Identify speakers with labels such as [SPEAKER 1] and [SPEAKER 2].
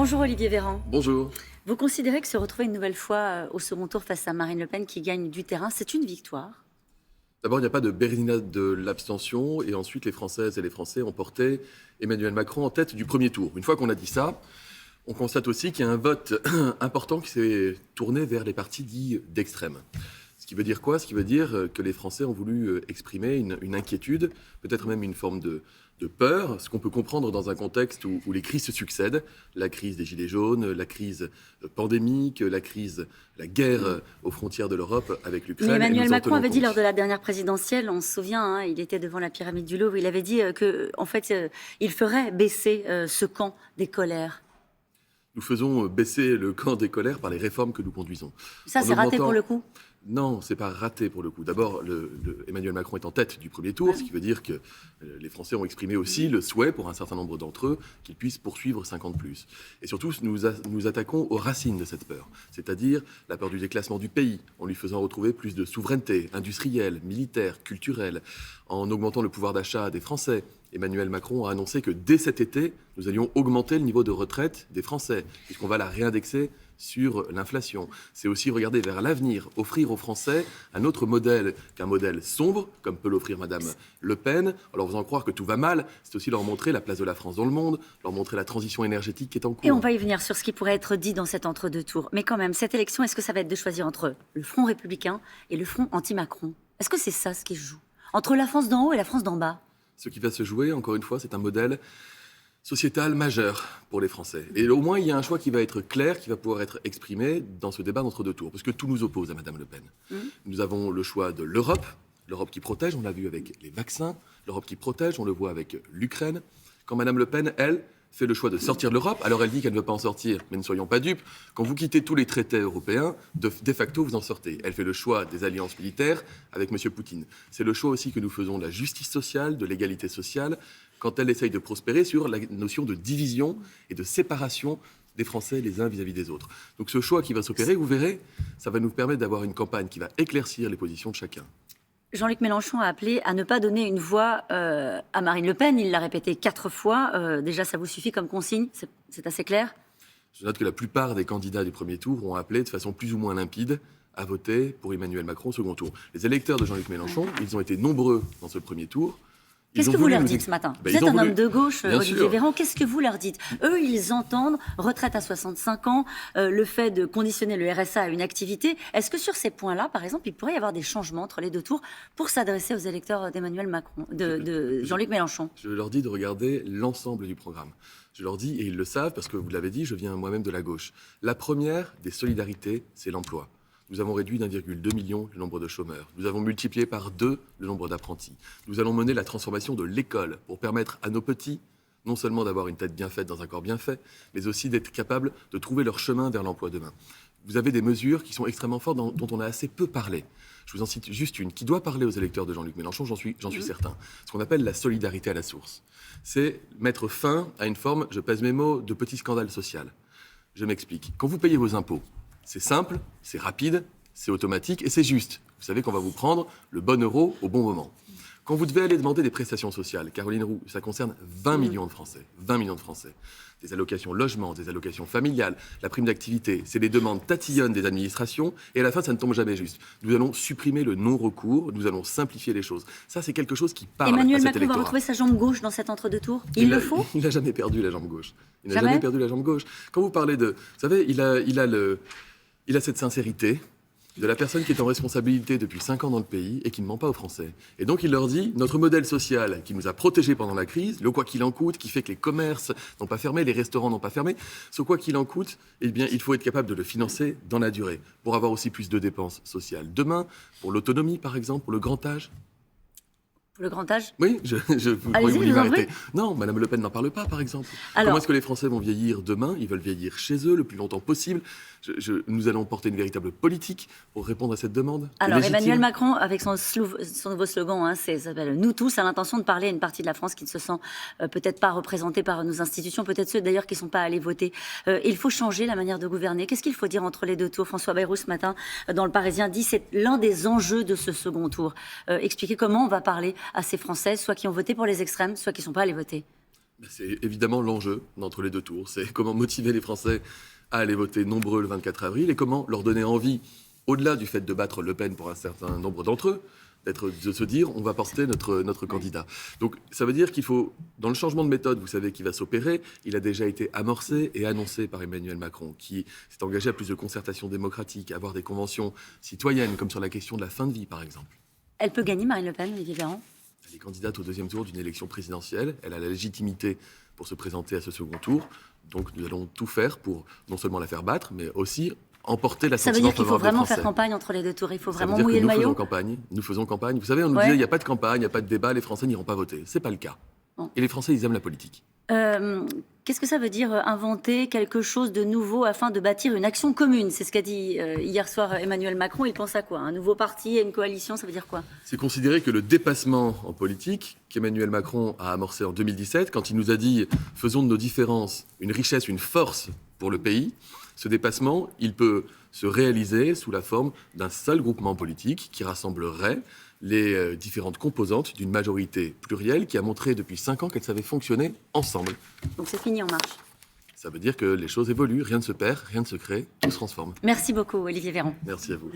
[SPEAKER 1] Bonjour Olivier Véran.
[SPEAKER 2] Bonjour.
[SPEAKER 1] Vous considérez que se retrouver une nouvelle fois au second tour face à Marine Le Pen qui gagne du terrain, c'est une victoire?
[SPEAKER 2] D'abord, il n'y a pas de bérénade de l'abstention. Et ensuite, les Françaises et les Français ont porté Emmanuel Macron en tête du premier tour. Une fois qu'on a dit ça, on constate aussi qu'il y a un vote important qui s'est tourné vers les partis dits d'extrême. Ce qui veut dire quoi? Ce qui veut dire que les Français ont voulu exprimer une inquiétude, peut-être même une forme de peur, ce qu'on peut comprendre dans un contexte où les crises se succèdent. La crise des Gilets jaunes, la crise pandémique, la guerre aux frontières de l'Europe avec l'Ukraine.
[SPEAKER 1] Mais Emmanuel Macron avait dit lors de la dernière présidentielle, on se souvient, il était devant la pyramide du Louvre, il avait dit qu'en fait, il ferait baisser ce camp des colères.
[SPEAKER 2] Nous faisons baisser le camp des colères par les réformes que nous conduisons.
[SPEAKER 1] Ça, c'est raté pour le coup?
[SPEAKER 2] Non, c'est pas raté pour le coup. D'abord, Emmanuel Macron est en tête du premier tour, ce qui veut dire que les Français ont exprimé aussi le souhait, pour un certain nombre d'entre eux, qu'ils puissent poursuivre 50+. Et surtout, nous attaquons aux racines de cette peur, c'est-à-dire la peur du déclassement du pays, en lui faisant retrouver plus de souveraineté industrielle, militaire, culturelle, en augmentant le pouvoir d'achat des Français. Emmanuel Macron a annoncé que dès cet été, nous allions augmenter le niveau de retraite des Français, puisqu'on va la réindexer sur l'inflation. C'est aussi regarder vers l'avenir, offrir aux Français un autre modèle qu'un modèle sombre, comme peut l'offrir Madame Le Pen, en leur faisant croire que tout va mal. C'est aussi leur montrer la place de la France dans le monde, leur montrer la transition énergétique qui est en cours.
[SPEAKER 1] Et on va y venir sur ce qui pourrait être dit dans cet entre-deux tours. Mais quand même, cette élection, est-ce que ça va être de choisir entre le Front républicain et le Front anti-Macron? Est-ce que c'est ça ce qui se joue? Entre la France d'en haut et la France d'en bas?
[SPEAKER 2] Ce qui va se jouer, encore une fois, c'est un modèle sociétal majeur pour les Français. Et au moins, il y a un choix qui va être clair, qui va pouvoir être exprimé dans ce débat d'entre deux tours. Parce que tout nous oppose à Madame Le Pen. Nous avons le choix de l'Europe, l'Europe qui protège, on l'a vu avec les vaccins, l'Europe qui protège, on le voit avec l'Ukraine. Quand Madame Le Pen, elle, fait le choix de sortir de l'Europe, alors elle dit qu'elle ne veut pas en sortir, mais ne soyons pas dupes, quand vous quittez tous les traités européens, de facto vous en sortez. Elle fait le choix des alliances militaires avec M. Poutine. C'est le choix aussi que nous faisons de la justice sociale, de l'égalité sociale, quand elle essaye de prospérer sur la notion de division et de séparation des Français les uns vis-à-vis des autres. Donc ce choix qui va s'opérer, vous verrez, ça va nous permettre d'avoir une campagne qui va éclaircir les positions de chacun.
[SPEAKER 1] Jean-Luc Mélenchon a appelé à ne pas donner une voix à Marine Le Pen. Il l'a répété 4 fois. Déjà, ça vous suffit comme consigne? C'est assez clair?
[SPEAKER 2] Je note que la plupart des candidats du premier tour ont appelé de façon plus ou moins limpide à voter pour Emmanuel Macron au second tour. Les électeurs de Jean-Luc Mélenchon, ils ont été nombreux dans ce premier tour.
[SPEAKER 1] Qu'est-ce que vous leur dites ce matin? Vous êtes un homme de gauche, Olivier Véran. Qu'est-ce que vous leur dites? Eux, ils entendent retraite à 65 ans, le fait de conditionner le RSA à une activité. Est-ce que sur ces points-là, par exemple, il pourrait y avoir des changements entre les deux tours pour s'adresser aux électeurs d'Emmanuel Macron, de Jean-Luc Mélenchon?
[SPEAKER 2] Je leur dis de regarder l'ensemble du programme. Je leur dis, et ils le savent, parce que vous l'avez dit, je viens moi-même de la gauche. La première des solidarités, c'est l'emploi. Nous avons réduit d'1,2 million le nombre de chômeurs. Nous avons multiplié par 2 le nombre d'apprentis. Nous allons mener la transformation de l'école pour permettre à nos petits, non seulement d'avoir une tête bien faite dans un corps bien fait, mais aussi d'être capables de trouver leur chemin vers l'emploi demain. Vous avez des mesures qui sont extrêmement fortes, dont on a assez peu parlé. Je vous en cite juste une qui doit parler aux électeurs de Jean-Luc Mélenchon, j'en suis certain. Ce qu'on appelle la solidarité à la source. C'est mettre fin à une forme, je pèse mes mots, de petit scandale social. Je m'explique. Quand vous payez vos impôts, c'est simple, c'est rapide, c'est automatique et c'est juste. Vous savez qu'on va vous prendre le bon euro au bon moment. Quand vous devez aller demander des prestations sociales, Caroline Roux, ça concerne 20 millions de Français. 20 millions de Français. Des allocations logement, des allocations familiales, la prime d'activité. C'est des demandes tatillonnes des administrations et à la fin, ça ne tombe jamais juste. Nous allons supprimer le non-recours, nous allons simplifier les choses. Ça, c'est quelque chose qui parle
[SPEAKER 1] Emmanuel
[SPEAKER 2] à cet
[SPEAKER 1] Macron
[SPEAKER 2] électorat.
[SPEAKER 1] va retrouver sa jambe gauche dans cet entre-deux-tours. Il le faut?
[SPEAKER 2] Il n'a jamais perdu la jambe gauche. Il n'a jamais perdu la jambe gauche. Quand vous parlez de... Vous savez, il a cette sincérité de la personne qui est en responsabilité depuis 5 ans dans le pays et qui ne ment pas aux Français. Et donc il leur dit, notre modèle social qui nous a protégés pendant la crise, le quoi qu'il en coûte, qui fait que les commerces n'ont pas fermé, les restaurants n'ont pas fermé, ce quoi qu'il en coûte, eh bien, il faut être capable de le financer dans la durée, pour avoir aussi plus de dépenses sociales. Demain, pour l'autonomie par exemple, pour le grand âge.
[SPEAKER 1] Pour le grand âge?
[SPEAKER 2] Oui, vous pourriez vous m'arrêter. Non, Madame Le Pen n'en parle pas, par exemple. Comment est-ce que les Français vont vieillir demain? Ils veulent vieillir chez eux le plus longtemps possible. Nous allons porter une véritable politique pour répondre à cette demande.
[SPEAKER 1] Alors, Emmanuel Macron, avec son nouveau slogan, ça s'appelle « Nous tous », a l'intention de parler à une partie de la France qui ne se sent peut-être pas représentée par nos institutions, peut-être ceux d'ailleurs qui ne sont pas allés voter. Il faut changer la manière de gouverner. Qu'est-ce qu'il faut dire entre les deux tours? François Bayrou, ce matin, dans Le Parisien, dit c'est l'un des enjeux de ce second tour. Expliquer comment on va parler à ces Français, soit qui ont voté pour les extrêmes, soit qui ne sont pas allés voter.
[SPEAKER 2] C'est évidemment l'enjeu d'entre les deux tours. C'est comment motiver les Français à aller voter nombreux le 24 avril et comment leur donner envie, au-delà du fait de battre Le Pen pour un certain nombre d'entre eux, de se dire on va porter notre candidat. Donc ça veut dire qu'il faut, dans le changement de méthode, vous savez, qui va s'opérer, il a déjà été amorcé et annoncé par Emmanuel Macron, qui s'est engagé à plus de concertation démocratique, à avoir des conventions citoyennes, comme sur la question de la fin de vie, par exemple.
[SPEAKER 1] Elle peut gagner, Marine Le Pen, Olivier Véran?
[SPEAKER 2] Elle est candidate au deuxième tour d'une élection présidentielle. Elle a la légitimité pour se présenter à ce second tour. Donc nous allons tout faire pour non seulement la faire battre, mais aussi emporter la
[SPEAKER 1] Ça veut dire qu'il faut vraiment faire campagne entre les deux tours. Il faut vraiment mouiller le maillot.
[SPEAKER 2] Nous faisons campagne. Vous savez, on nous disait il n'y a pas de campagne, il n'y a pas de débat, les Français n'iront pas voter. C'est pas le cas. Bon. Et les Français, ils aiment la politique.
[SPEAKER 1] Qu'est-ce que ça veut dire inventer quelque chose de nouveau afin de bâtir une action commune? C'est ce qu'a dit hier soir Emmanuel Macron. Il pense à quoi? Un nouveau parti, une coalition, ça veut dire quoi?
[SPEAKER 2] C'est considérer que le dépassement en politique qu'Emmanuel Macron a amorcé en 2017, quand il nous a dit « faisons de nos différences une richesse, une force pour le pays », ce dépassement, il peut se réaliser sous la forme d'un seul groupement politique qui rassemblerait les différentes composantes d'une majorité plurielle qui a montré depuis 5 ans qu'elle savait fonctionner ensemble.
[SPEAKER 1] Donc c'est fini En Marche.
[SPEAKER 2] Ça veut dire que les choses évoluent, rien ne se perd, rien ne se crée, tout se transforme.
[SPEAKER 1] Merci beaucoup, Olivier Véran.
[SPEAKER 2] Merci à vous.